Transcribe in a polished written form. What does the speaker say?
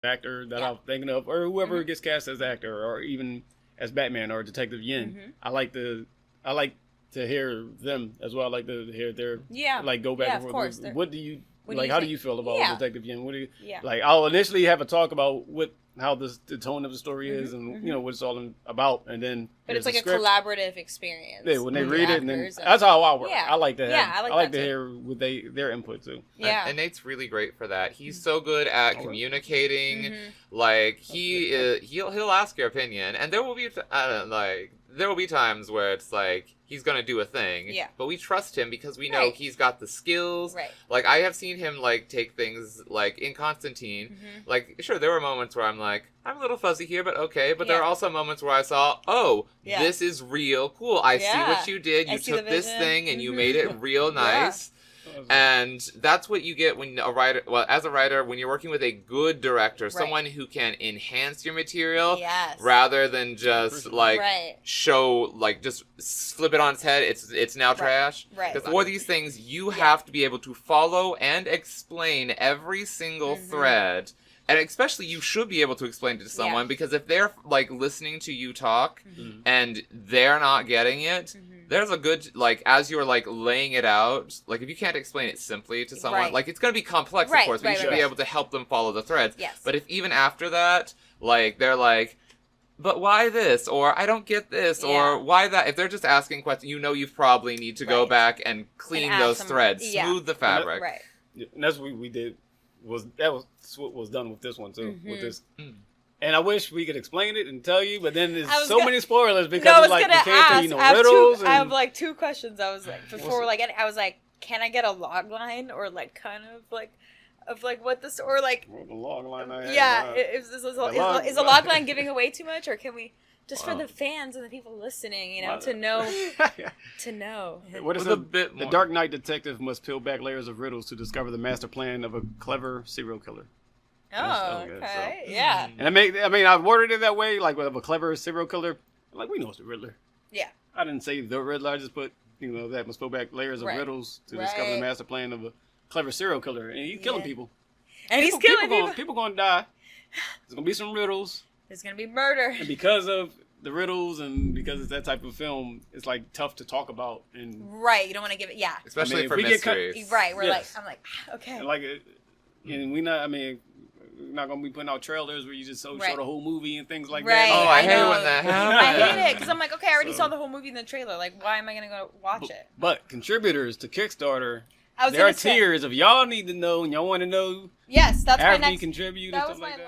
actor that I'm thinking of, or whoever gets cast as actor, or even as Batman or Detective Yin. I like to hear them as well. I like to hear their like go back and forth. Course. What do you like? How do you feel about Detective Yin? What do you like? I'll initially have a talk about how the tone of the story is, and you know what it's all about, and then but it's like a collaborative experience. Yeah, when they read it, and then that's how I work. I like to I like to hear what their input too. Yeah, and Nate's really great for that. He's so good at communicating. Like he'll ask your opinion, and there will be there will be times where it's like he's gonna do a thing, but we trust him because we know he's got the skills. Right. Like I have seen him like take things like in Constantine. Like sure, there were moments where I'm like, I'm a little fuzzy here, but okay. But there are also moments where I saw, this is real cool. I see what you did. You took this thing and you made it real nice. And that's what you get when as a writer, when you're working with a good director, someone who can enhance your material rather than just show, like just flip it on its head. It's now trash. Because for these things, you have to be able to follow and explain every single thread. And especially you should be able to explain it to someone because if they're like listening to you talk and they're not getting it, there's a good, like, as you're like laying it out, like if you can't explain it simply to someone, like it's going to be complex, of course, but you should be able to help them follow the threads. But if even after that, like they're like, but why this? Or I don't get this. Or why that? If they're just asking questions, you know you probably need to go back and clean those threads, smooth the fabric. And that's what we did. That was what was done with this one too. With this, and I wish we could explain it and tell you, but then there's so many spoilers because it's like we can't tell you no riddles. I have like two questions. I was like before, like I was like, can I get a log line or like kind of like what the or like the log line? Is a log line giving away too much, or can we? Just for the fans and the people listening, you know, to know. What is the Dark Knight detective must peel back layers of riddles to discover the master plan of a clever serial killer. Oh, okay, yeah. And I've worded it that way, like of a clever serial killer. Like we know it's the Riddler. Yeah. I didn't say the Riddler. I just put that must peel back layers of riddles to discover the master plan of a clever serial killer, and he's killing people. And he's killing people. People gonna die. There's gonna be some riddles. There's going to be murder. And because of the riddles and because it's that type of film, it's like tough to talk about. And you don't want to give it, especially for mysteries. We're like, I'm like, okay. And like, and we're not going to be putting out trailers where you just show the whole movie and things like that. Oh, I hate when that happens. I hate it because I'm like, okay, I already saw the whole movie in the trailer. Like, why am I going to go watch it? But contributors to Kickstarter, there are tiers of y'all need to know and y'all want to know. Yes, that's my next. After you contribute and stuff like that.